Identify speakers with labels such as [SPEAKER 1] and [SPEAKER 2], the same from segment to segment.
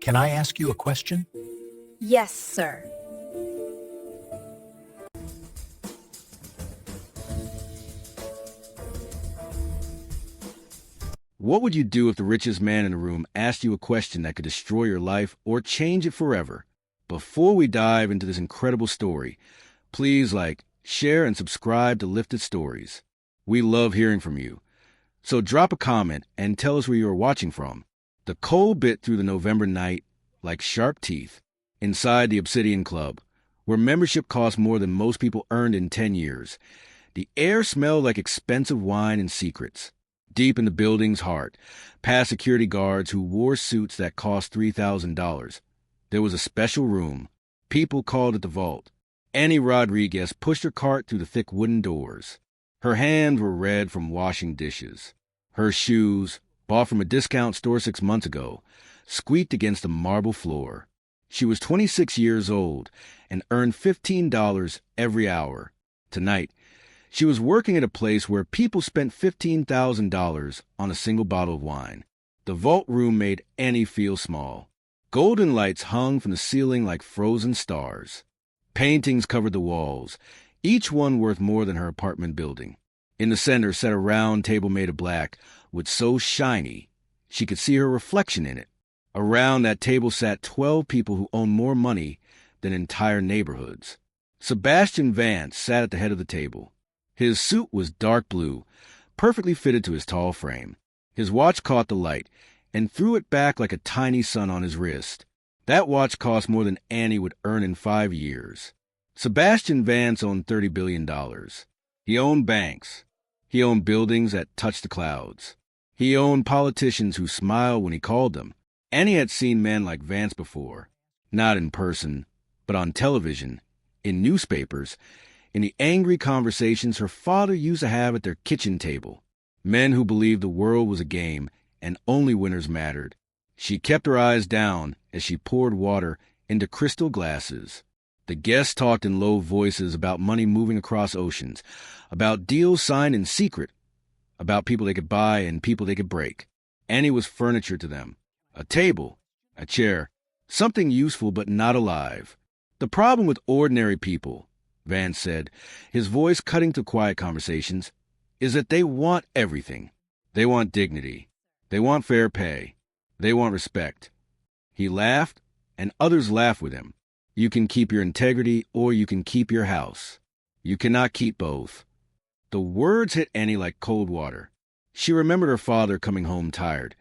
[SPEAKER 1] Can I ask you a question?
[SPEAKER 2] Yes, sir.
[SPEAKER 3] What would you do if the richest man in the room asked you a question that could destroy your life or change it forever? Before we dive into this incredible story, please share, and subscribe to Lifted Stories. We love hearing from you. So drop a comment and tell us where you are watching from. The cold bit through the November night like sharp teeth inside the Obsidian Club, where membership cost more than most people earned in 10 years. The air smelled like expensive wine and secrets. Deep in the building's heart, past security guards who wore suits that cost $3,000, there was a special room. People called it the vault. Annie Rodriguez pushed her cart through the thick wooden doors. Her hands were red from washing dishes. Her shoes, bought from a discount store 6 months ago, squeaked against the marble floor. She was 26 years old and earned $15 every hour. Tonight, she was working at a place where people spent $15,000 on a single bottle of wine. The vault room made Annie feel small. Golden lights hung from the ceiling like frozen stars. Paintings covered the walls, each one worth more than her apartment building. In the center sat a round table made of black, which so shiny she could see her reflection in it. Around that table sat 12 people who owned more money than entire neighborhoods. Sebastian Vance sat at the head of the table. His suit was dark blue, perfectly fitted to his tall frame. His watch caught the light and threw it back like a tiny sun on his wrist. That watch cost more than Annie would earn in 5 years. Sebastian Vance owned $30 billion. He owned banks. He owned buildings that touched the clouds. He owned politicians who smiled when he called them. Annie had seen men like Vance before, not in person, but on television, in newspapers, in the angry conversations her father used to have at their kitchen table. Men who believed the world was a game and only winners mattered. She kept her eyes down as she poured water into crystal glasses. The guests talked in low voices about money moving across oceans, about deals signed in secret, about people they could buy and people they could break. Annie was furniture to them. A table, a chair, something useful but not alive. The problem with ordinary people, Vance said, his voice cutting through quiet conversations, is that they want everything. They want dignity. They want fair pay. They want respect. He laughed, and others laughed with him. You can keep your integrity, or you can keep your house. You cannot keep both. The words hit Annie like cold water. She remembered her father coming home tired,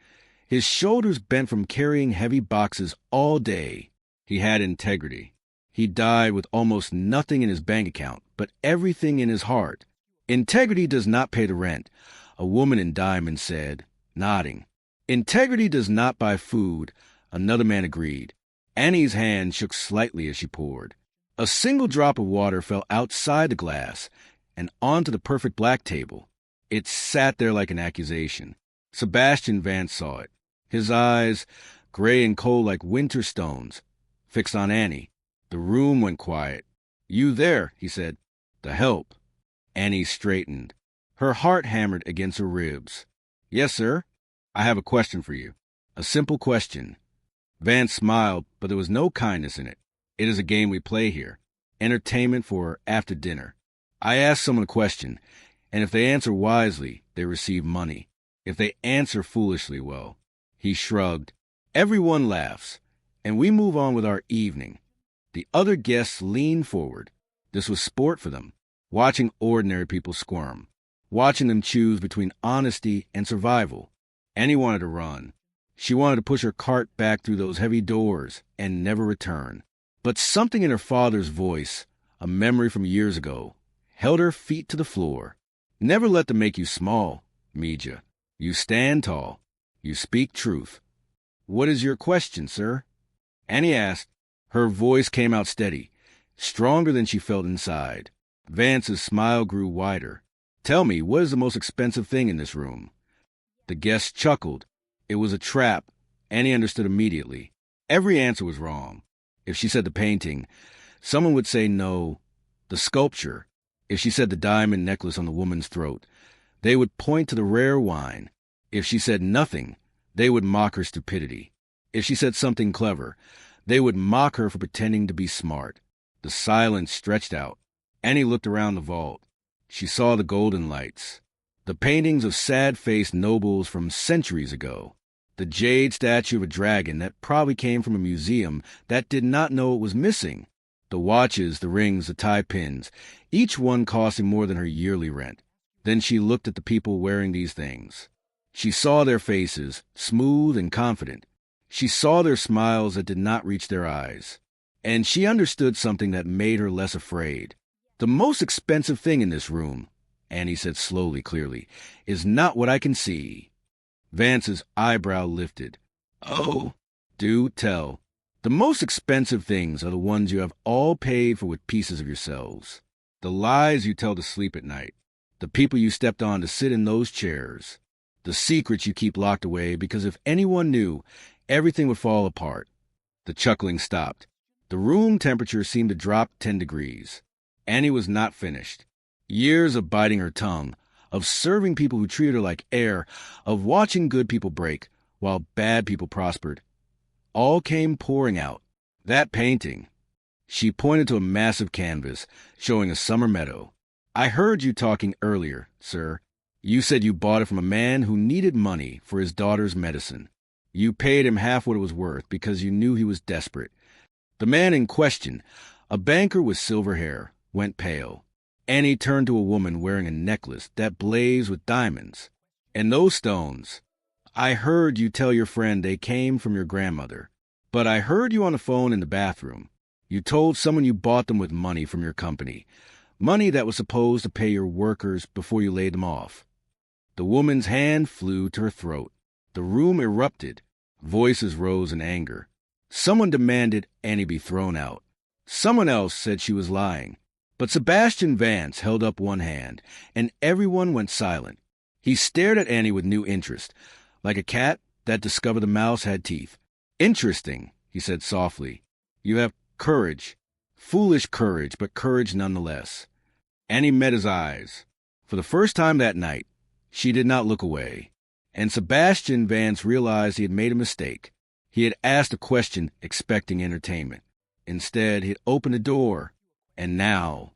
[SPEAKER 3] his shoulders bent from carrying heavy boxes all day. He had integrity. He died with almost nothing in his bank account, but everything in his heart. Integrity does not pay the rent, a woman in diamonds said, nodding. Integrity does not buy food, another man agreed. Annie's hand shook slightly as she poured. A single drop of water fell outside the glass and onto the perfect black table. It sat there like an accusation. Sebastian Vance saw it. His eyes, gray and cold like winter stones, fixed on Annie. The room went quiet. You there, he said. The help. Annie straightened. Her heart hammered against her ribs. Yes, sir. I have a question for you. A simple question. Vance smiled, but there was no kindness in it. It is a game we play here. Entertainment for after dinner. I ask someone a question, and if they answer wisely, they receive money. If they answer foolishly, well, he shrugged. Everyone laughs, and we move on with our evening. The other guests leaned forward. This was sport for them, watching ordinary people squirm, watching them choose between honesty and survival. Annie wanted to run. She wanted to push her cart back through those heavy doors and never return. But something in her father's voice, a memory from years ago, held her feet to the floor. Never let them make you small, Mija. You stand tall. You speak truth. What is your question, sir? Annie asked. Her voice came out steady, stronger than she felt inside. Vance's smile grew wider. Tell me, what is the most expensive thing in this room? The guest chuckled. It was a trap. Annie understood immediately. Every answer was wrong. If she said the painting, someone would say no, the sculpture. If she said the diamond necklace on the woman's throat, they would point to the rare wine. If she said nothing, they would mock her stupidity. If she said something clever, they would mock her for pretending to be smart. The silence stretched out. Annie looked around the vault. She saw the golden lights, the paintings of sad-faced nobles from centuries ago, the jade statue of a dragon that probably came from a museum that did not know it was missing, the watches, the rings, the tie pins, each one costing more than her yearly rent. Then she looked at the people wearing these things. She saw their faces, smooth and confident. She saw their smiles that did not reach their eyes. And she understood something that made her less afraid. The most expensive thing in this room, Annie said slowly, clearly, is not what I can see. Vance's eyebrow lifted. Oh, do tell. The most expensive things are the ones you have all paid for with pieces of yourselves. The lies you tell to sleep at night. The people you stepped on to sit in those chairs. The secrets you keep locked away because if anyone knew, everything would fall apart. The chuckling stopped. The room temperature seemed to drop 10 degrees. Annie was not finished. Years of biting her tongue, of serving people who treated her like air, of watching good people break while bad people prospered, all came pouring out. That painting. She pointed to a massive canvas showing a summer meadow. I heard you talking earlier, sir. You said you bought it from a man who needed money for his daughter's medicine. You paid him half what it was worth because you knew he was desperate. The man in question, a banker with silver hair, went pale. Annie turned to a woman wearing a necklace that blazed with diamonds. And those stones. I heard you tell your friend they came from your grandmother. But I heard you on the phone in the bathroom. You told someone you bought them with money from your company. Money that was supposed to pay your workers before you laid them off. The woman's hand flew to her throat. The room erupted. Voices rose in anger. Someone demanded Annie be thrown out. Someone else said she was lying. But Sebastian Vance held up one hand, and everyone went silent. He stared at Annie with new interest, like a cat that discovered the mouse had teeth. Interesting, he said softly. You have courage. Foolish courage, but courage nonetheless. Annie met his eyes. For the first time that night, she did not look away. And Sebastian Vance realized he had made a mistake. He had asked a question expecting entertainment. Instead, he had opened a door. And now,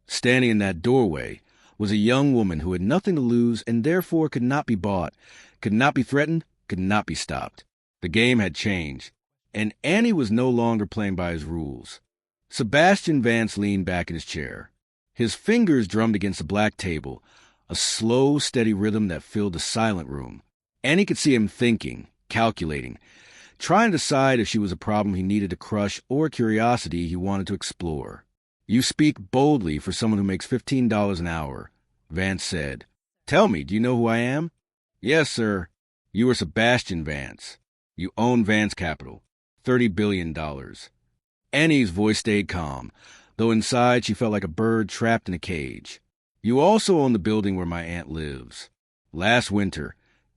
[SPEAKER 3] standing in that doorway, was a young woman who had nothing to lose and therefore could not be bought, could not be threatened, could not be stopped. The game had changed, and Annie was no longer playing by his rules. Sebastian Vance leaned back in his chair. His fingers drummed against the black table, a slow, steady rhythm that filled the silent room. Annie could see him thinking, calculating, trying to decide if she was a problem he needed to crush or a curiosity he wanted to explore. You speak boldly for someone who makes $15 an hour, Vance said. Tell me, do you know who I am? Yes, sir. You are Sebastian Vance. You own Vance Capital, $30 billion. Annie's voice stayed calm, though inside she felt like a bird trapped in a cage. You also own the building where my aunt lives. Last winter,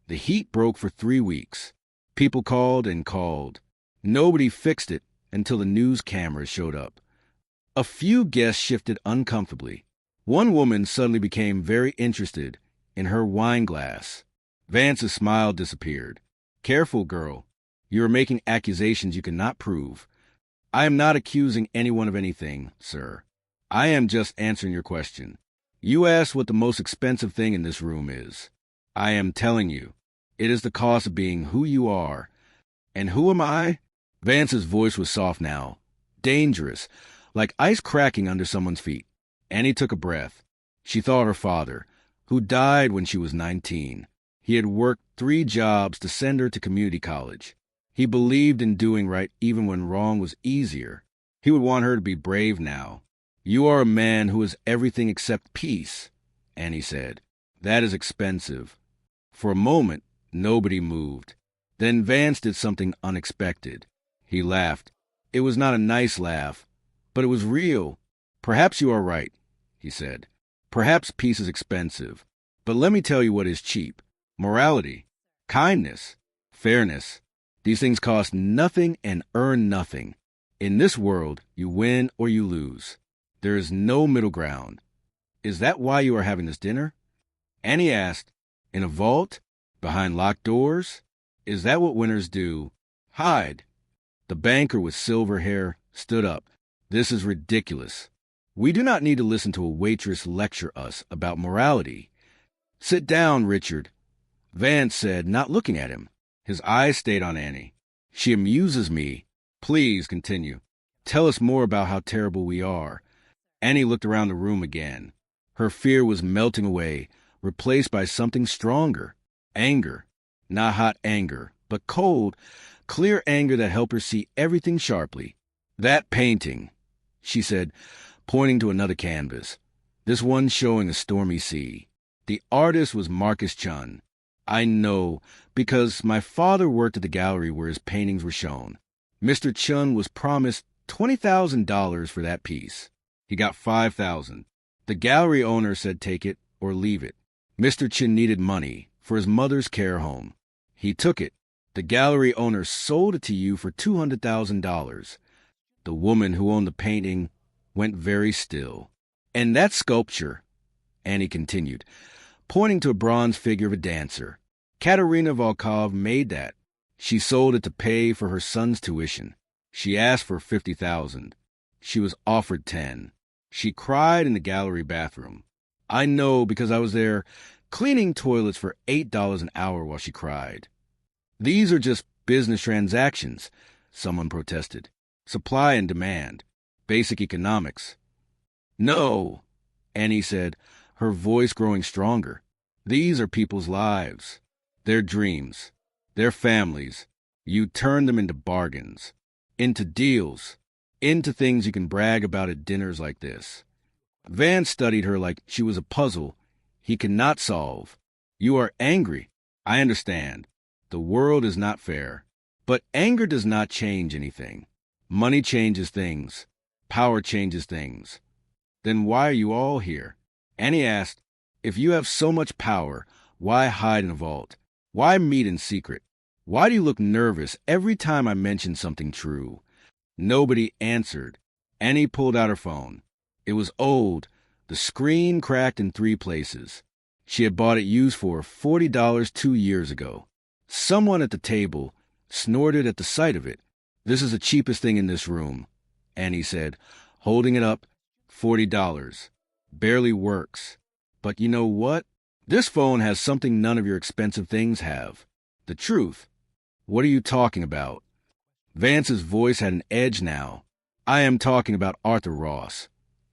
[SPEAKER 3] the heat broke for 3 weeks. People called and called. Nobody fixed it until the news cameras showed up. A few guests shifted uncomfortably. One woman suddenly became very interested in her wine glass. Vance's smile disappeared. Careful, girl. You are making accusations you cannot prove. I am not accusing anyone of anything, sir. I am just answering your question. You asked what the most expensive thing in this room is. I am telling you. It is the cost of being who you are. And who am I? Vance's voice was soft now. Dangerous. Like ice cracking under someone's feet. Annie took a breath. She thought of her father, who died when she was 19. He had worked 3 jobs to send her to community college. He believed in doing right even when wrong was easier. He would want her to be brave now. You are a man who is everything except peace, Annie said. That is expensive. For a moment, nobody moved. Then Vance did something unexpected. He laughed. It was not a nice laugh, but it was real. Perhaps you are right, he said. Perhaps peace is expensive. But let me tell you what is cheap. Morality, kindness, fairness. These things cost nothing and earn nothing. In this world, you win or you lose. There is no middle ground. Is that why you are having this dinner? Annie asked. In a vault? Behind locked doors? Is that what winners do? Hide. The banker with silver hair stood up. This is ridiculous. We do not need to listen to a waitress lecture us about morality. Sit down, Richard, Vance said, not looking at him. His eyes stayed on Annie. She amuses me. Please continue. Tell us more about how terrible we are. Annie looked around the room again. Her fear was melting away, replaced by something stronger. Anger. Not hot anger, but cold, clear anger that helped her see everything sharply. That painting, she said, pointing to another canvas. This one showing a stormy sea. The artist was Marcus Chun. I know, because my father worked at the gallery where his paintings were shown. Mr. Chun was promised $20,000 for that piece. He got $5,000. The gallery owner said take it or leave it. Mr. Chun needed money for his mother's care home. He took it. The gallery owner sold it to you for $200,000. The woman who owned the painting went very still. And that sculpture, Annie continued, pointing to a bronze figure of a dancer. Katerina Volkov made that. She sold it to pay for her son's tuition. She asked for $50,000. She was offered $10,000. She cried in the gallery bathroom. I know because I was there cleaning toilets for $8 an hour while she cried. These are just business transactions, someone protested. Supply and demand. Basic economics. No, Annie said, her voice growing stronger. These are people's lives, their dreams, their families. You turn them into bargains, into deals, into things you can brag about at dinners like this. Vance studied her like she was a puzzle he cannot solve. You are angry. I understand. The world is not fair. But anger does not change anything. Money changes things. Power changes things. Then why are you all here? Annie asked, if you have so much power, why hide in a vault? Why meet in secret? Why do you look nervous every time I mention something true? Nobody answered. Annie pulled out her phone. It was old. The screen cracked in 3 places. She had bought it used for $40 2 years ago. Someone at the table snorted at the sight of it. This is the cheapest thing in this room, Annie said, holding it up. $40. Barely works. But you know what? This phone has something none of your expensive things have. The truth. What are you talking about? Vance's voice had an edge now. I am talking about Arthur Ross,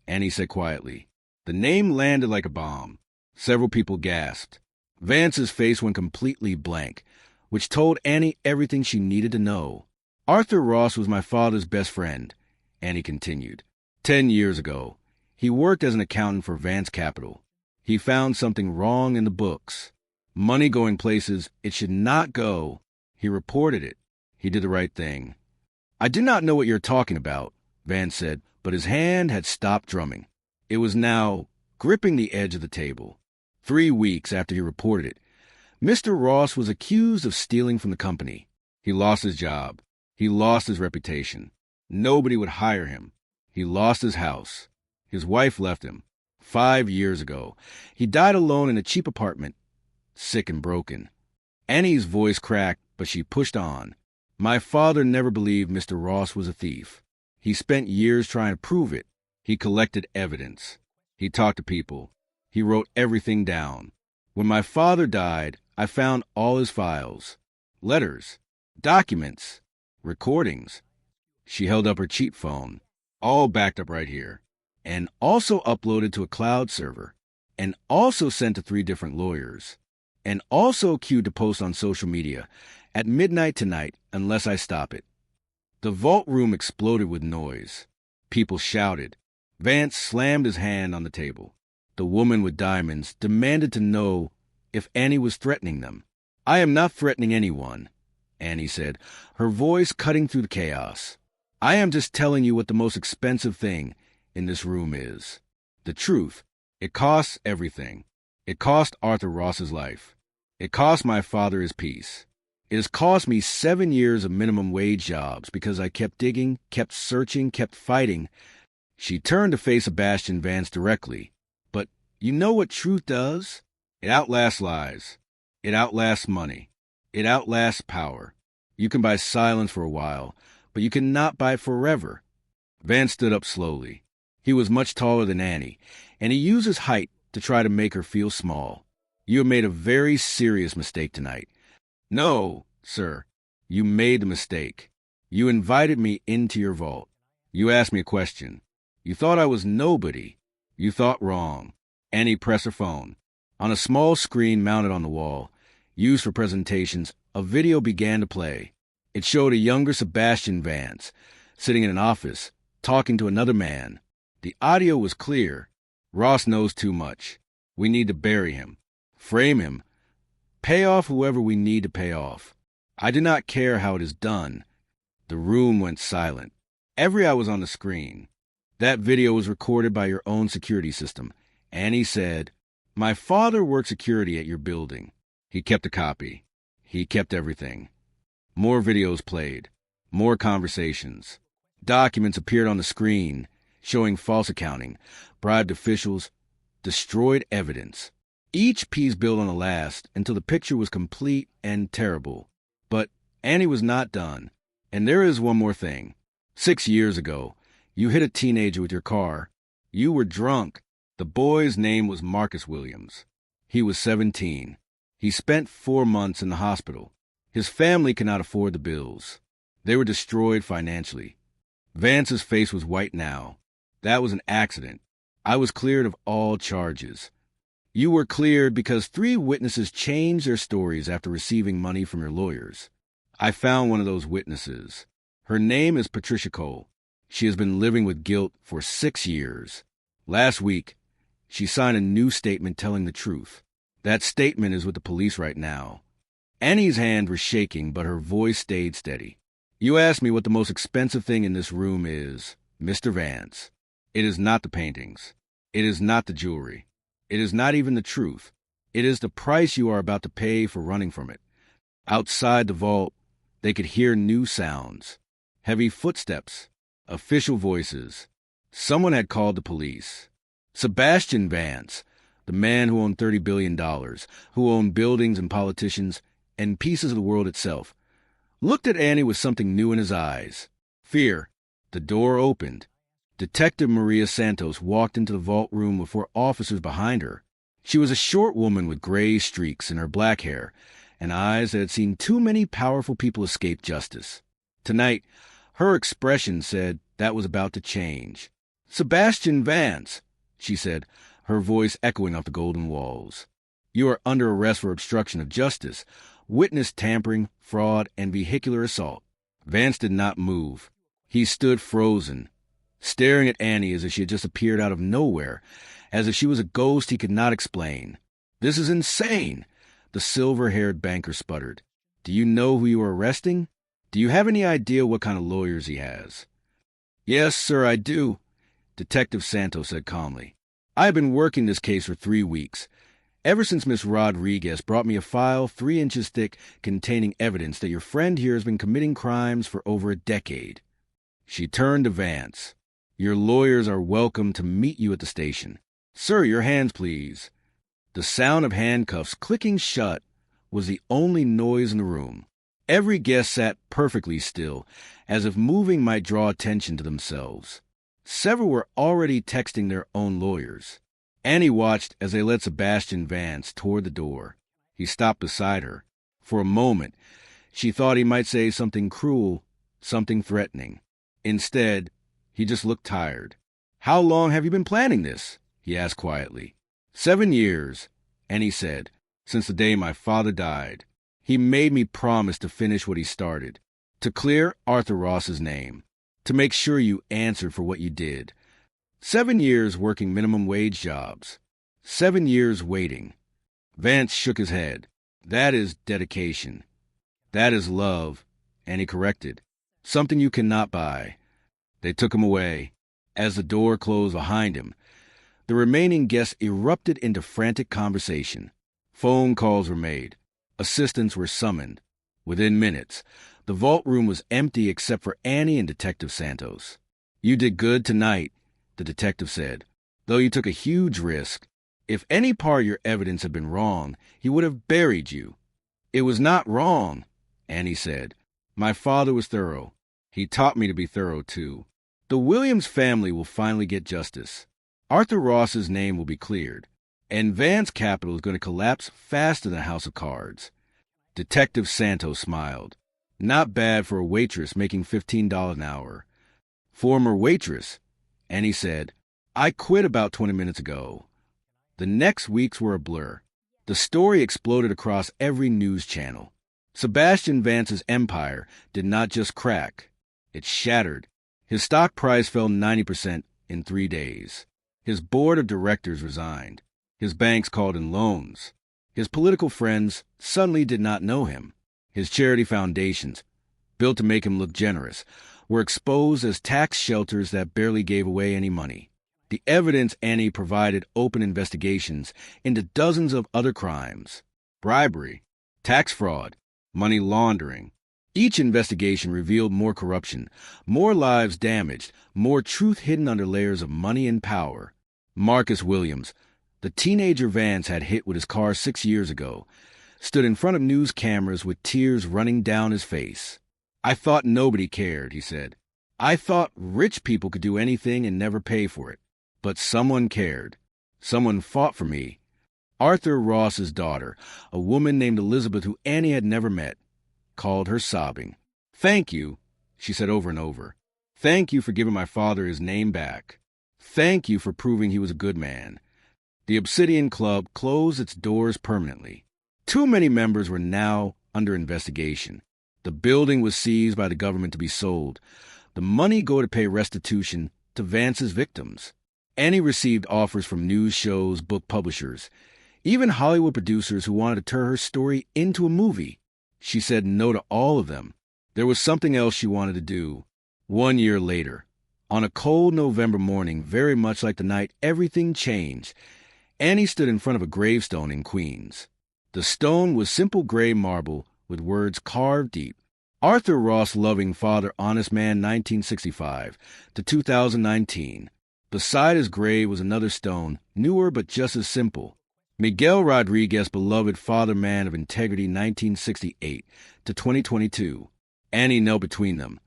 [SPEAKER 3] Annie said quietly. The name landed like a bomb. Several people gasped. Vance's face went completely blank, which told Annie everything she needed to know. Arthur Ross was my father's best friend, Annie continued. 10 years ago, he worked as an accountant for Vance Capital. He found something wrong in the books. Money going places it should not go. He reported it. He did the right thing. I do not know what you're talking about, Vance said, but his hand had stopped drumming. It was now gripping the edge of the table. 3 weeks after he reported it, Mr. Ross was accused of stealing from the company. He lost his job. He lost his reputation. Nobody would hire him. He lost his house. His wife left him. 5 years ago, he died alone in a cheap apartment, sick and broken. Annie's voice cracked, but she pushed on. My father never believed Mr. Ross was a thief. He spent years trying to prove it. He collected evidence. He talked to people. He wrote everything down. When my father died, I found all his files. Letters, documents, recordings. She held up her cheap phone, all backed up right here, and also uploaded to a cloud server, and also sent to 3 different lawyers, and also queued to post on social media at midnight tonight unless I stop it. The vault room exploded with noise. People shouted. Vance slammed his hand on the table. The woman with diamonds demanded to know if Annie was threatening them. I am not threatening anyone, Annie said, her voice cutting through the chaos. I am just telling you what the most expensive thing in this room is. The truth. It costs everything. It cost Arthur Ross's life. It cost my father his peace. It has cost me 7 years of minimum wage jobs because I kept digging, kept searching, kept fighting. She turned to face Sebastian Vance directly. But you know what truth does? It outlasts lies. It outlasts money. It outlasts power. You can buy silence for a while, but you cannot buy forever. Vance stood up slowly. He was much taller than Annie, and he used his height to try to make her feel small. You have made a very serious mistake tonight. No, sir. You made the mistake. You invited me into your vault. You asked me a question. You thought I was nobody. You thought wrong. Annie pressed her phone. On a small screen mounted on the wall, used for presentations, a video began to play. It showed a younger Sebastian Vance, sitting in an office, talking to another man. The audio was clear. Ross knows too much. We need to bury him. Frame him. Pay off whoever we need to pay off. I do not care how it is done. The room went silent. Every eye was on the screen. That video was recorded by your own security system. Annie said, "My father worked security at your building. He kept a copy. He kept everything." More videos played. More conversations. Documents appeared on the screen, showing false accounting, bribed officials, destroyed evidence. Each piece built on the last until the picture was complete and terrible. But Annie was not done. And there is one more thing. 6 years ago, you hit a teenager with your car. You were drunk. The boy's name was Marcus Williams. He was 17. He spent 4 months in the hospital. His family could not afford the bills. They were destroyed financially. Vance's face was white now. That was an accident. I was cleared of all charges. You were cleared because 3 witnesses changed their stories after receiving money from your lawyers. I found one of those witnesses. Her name is Patricia Cole. She has been living with guilt for 6 years. Last week, she signed a new statement telling the truth. That statement is with the police right now. Annie's hand was shaking, but her voice stayed steady. You asked me what the most expensive thing in this room is, Mr. Vance. It is not the paintings. It is not the jewelry. It is not even the truth. It is the price you are about to pay for running from it. Outside the vault, they could hear new sounds. Heavy footsteps. Official voices. Someone had called the police. Sebastian Vance, the man who owned $30 billion, who owned buildings and politicians and pieces of the world itself, looked at Annie with something new in his eyes. Fear. The door opened. Detective Maria Santos walked into the vault room with 4 officers behind her. She was a short woman with gray streaks in her black hair and eyes that had seen too many powerful people escape justice. Tonight, her expression said that was about to change. "Sebastian Vance," she said, her voice echoing off the golden walls. "You are under arrest for obstruction of justice, witness tampering, fraud, and vehicular assault." Vance did not move. He stood frozen, staring at Annie as if she had just appeared out of nowhere, as if she was a ghost he could not explain. "This is insane," the silver-haired banker sputtered. "Do you know who you are arresting? Do you have any idea what kind of lawyers he has?" "Yes, sir, I do," Detective Santos said calmly. "I have been working this case for 3 weeks. Ever since Miss Rodriguez brought me a file 3 inches thick containing evidence that your friend here has been committing crimes for over a decade." She turned to Vance. "Your lawyers are welcome to meet you at the station. Sir, your hands, please." The sound of handcuffs clicking shut was the only noise in the room. Every guest sat perfectly still, as if moving might draw attention to themselves. Several were already texting their own lawyers. Annie watched as they led Sebastian Vance toward the door. He stopped beside her. For a moment, she thought he might say something cruel, something threatening. Instead, he just looked tired. "How long have you been planning this?" he asked quietly. 7 years, Annie said, "since the day my father died. He made me promise to finish what he started, to clear Arthur Ross's name, to make sure you answered for what you did. 7 years working minimum wage jobs. 7 years waiting." Vance shook his head. "That is dedication. That is love," and he corrected. "Something you cannot buy." They took him away. As the door closed behind him, the remaining guests erupted into frantic conversation. Phone calls were made. Assistants were summoned. Within minutes, the vault room was empty except for Annie and Detective Santos. "You did good tonight," the detective said, "though you took a huge risk. If any part of your evidence had been wrong, he would have buried you." "It was not wrong," Annie said. My father was thorough. He taught me to be thorough, too. The Williams family will finally get justice. Arthur Ross's name will be cleared, and Vance Capital is going to collapse faster than a house of cards. Detective Santos smiled. Not bad for a waitress making $15 an hour. Former waitress. And he said, I quit about 20 minutes ago. The next weeks were a blur. The story exploded across every news channel. Sebastian Vance's empire did not just crack. It shattered. His stock price fell 90% in 3 days. His board of directors resigned. His banks called in loans. His political friends suddenly did not know him. His charity foundations, built to make him look generous, were exposed as tax shelters that barely gave away any money. The evidence Annie provided opened investigations into dozens of other crimes: bribery, tax fraud, money laundering. Each investigation revealed more corruption, more lives damaged, more truth hidden under layers of money and power. Marcus Williams, the teenager Vance had hit with his car 6 years ago, stood in front of news cameras with tears running down his face. I thought nobody cared, he said. I thought rich people could do anything and never pay for it. But someone cared. Someone fought for me. Arthur Ross's daughter, a woman named Elizabeth who Annie had never met, called her sobbing. Thank you, she said over and over. Thank you for giving my father his name back. Thank you for proving he was a good man. The Obsidian Club closed its doors permanently. Too many members were now under investigation. The building was seized by the government to be sold. The money go to pay restitution to Vance's victims. Annie received offers from news shows, book publishers, even Hollywood producers who wanted to turn her story into a movie. She said no to all of them. There was something else she wanted to do. 1 year later, on a cold November morning, very much like the night everything changed, Annie stood in front of a gravestone in Queens. The stone was simple gray marble with words carved deep. Arthur Ross, loving father, honest man, 1965 to 2019. Beside his grave was another stone, newer but just as simple. Miguel Rodriguez, beloved father, man of integrity, 1968 to 2022. Annie knelt between them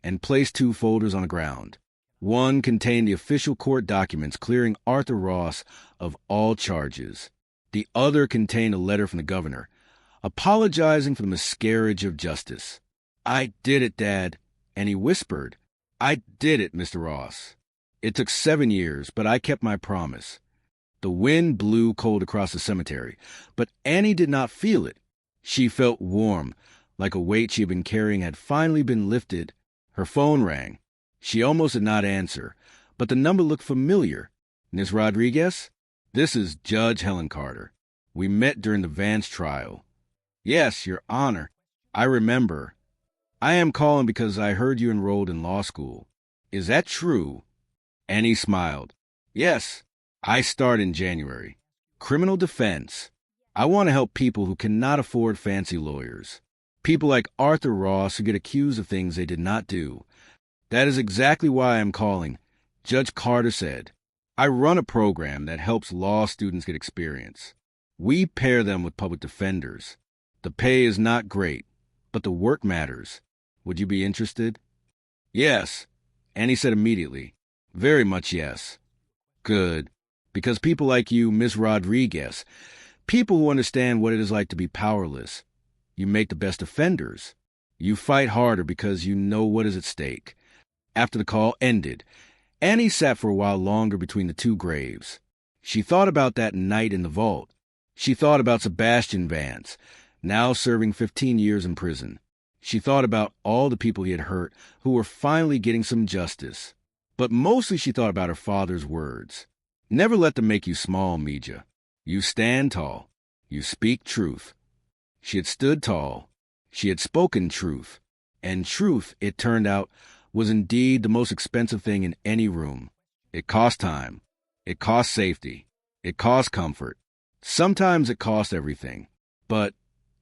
[SPEAKER 3] and placed 2 folders on the ground. One contained the official court documents clearing Arthur Ross of all charges. The other contained a letter from the governor, apologizing for the miscarriage of justice. I did it, Dad, and he whispered, I did it, Mr. Ross. It took 7 years, but I kept my promise. The wind blew cold across the cemetery, but Annie did not feel it. She felt warm, like a weight she had been carrying had finally been lifted. Her phone rang. She almost did not answer, but the number looked familiar. Ms. Rodriguez? This is Judge Helen Carter. We met during the Vance trial. Yes, Your Honor. I remember. I am calling because I heard you enrolled in law school. Is that true? Annie smiled. Yes. I start in January. Criminal defense. I want to help people who cannot afford fancy lawyers. People like Arthur Ross who get accused of things they did not do. That is exactly why I am calling. Judge Carter said, I run a program that helps law students get experience. We pair them with public defenders. The pay is not great, but the work matters. Would you be interested? Yes. Annie said immediately. Very much yes. Good. Because people like you, Miss Rodriguez, people who understand what it is like to be powerless, you make the best offenders. You fight harder because you know what is at stake. After the call ended, Annie sat for a while longer between the 2 graves. She thought about that night in the vault. She thought about Sebastian Vance, now serving 15 years in prison. She thought about all the people he had hurt who were finally getting some justice. But mostly she thought about her father's words. Never let them make you small, Mija. You stand tall. You speak truth. She had stood tall. She had spoken truth. And truth, it turned out, was indeed the most expensive thing in any room. It cost time. It cost safety. It cost comfort. Sometimes it cost everything. But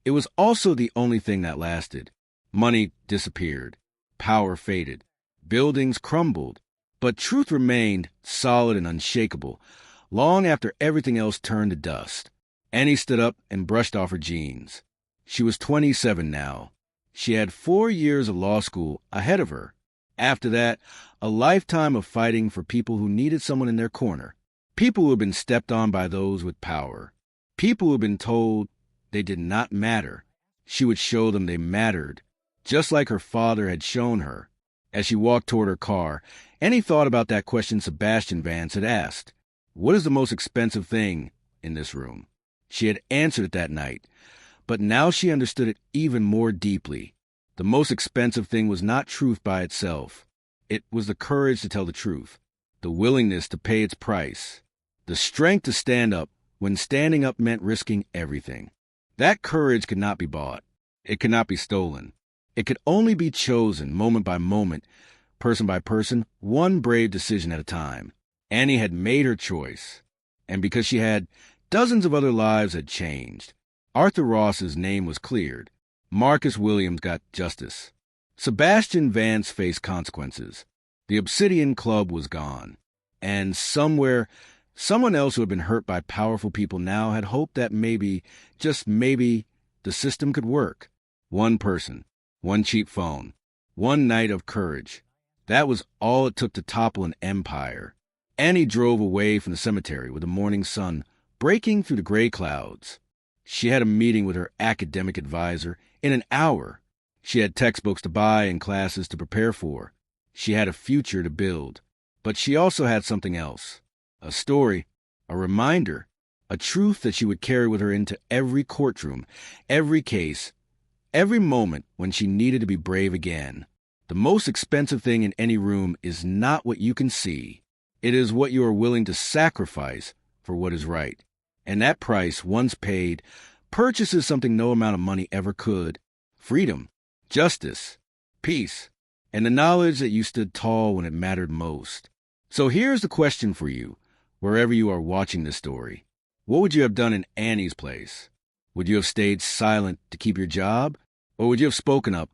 [SPEAKER 3] it was also the only thing that lasted. Money disappeared. Power faded. Buildings crumbled. But truth remained solid and unshakable, long after everything else turned to dust. Annie stood up and brushed off her jeans. She was 27 now. She had 4 years of law school ahead of her. After that, a lifetime of fighting for people who needed someone in their corner. People who had been stepped on by those with power. People who had been told they did not matter. She would show them they mattered, just like her father had shown her. As she walked toward her car, Annie thought about that question Sebastian Vance had asked. What is the most expensive thing in this room? She had answered it that night, but now she understood it even more deeply. The most expensive thing was not truth by itself. It was the courage to tell the truth, the willingness to pay its price, the strength to stand up when standing up meant risking everything. That courage could not be bought. It could not be stolen. It could only be chosen moment by moment, person by person, one brave decision at a time. Annie had made her choice, and because she had, dozens of other lives had changed. Arthur Ross's name was cleared. Marcus Williams got justice. Sebastian Vance faced consequences. The Obsidian Club was gone. And somewhere, someone else who had been hurt by powerful people now had hoped that maybe, just maybe, the system could work. One person, one cheap phone, one night of courage. That was all it took to topple an empire. Annie drove away from the cemetery with the morning sun breaking through the gray clouds. She had a meeting with her academic advisor in an hour. She had textbooks to buy and classes to prepare for. She had a future to build. But she also had something else. A story, a reminder, a truth that she would carry with her into every courtroom, every case, every moment when she needed to be brave again. The most expensive thing in any room is not what you can see. It is what you are willing to sacrifice for what is right. And that price, once paid, purchases something no amount of money ever could. Freedom, justice, peace, and the knowledge that you stood tall when it mattered most. So here's the question for you, wherever you are watching this story. What would you have done in Annie's place? Would you have stayed silent to keep your job? Or would you have spoken up,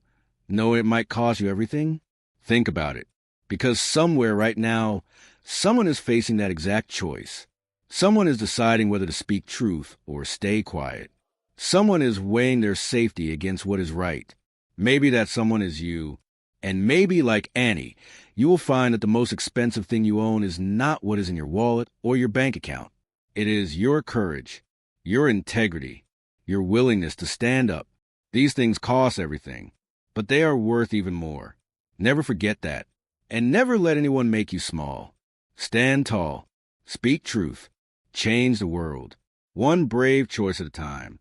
[SPEAKER 3] knowing it might cost you everything? Think about it. Because somewhere right now, someone is facing that exact choice. Someone is deciding whether to speak truth or stay quiet. Someone is weighing their safety against what is right. Maybe that someone is you. And maybe, like Annie, you will find that the most expensive thing you own is not what is in your wallet or your bank account. It is your courage, your integrity, your willingness to stand up. These things cost everything, but they are worth even more. Never forget that. And never let anyone make you small. Stand tall. Speak truth. Change the world. One brave choice at a time.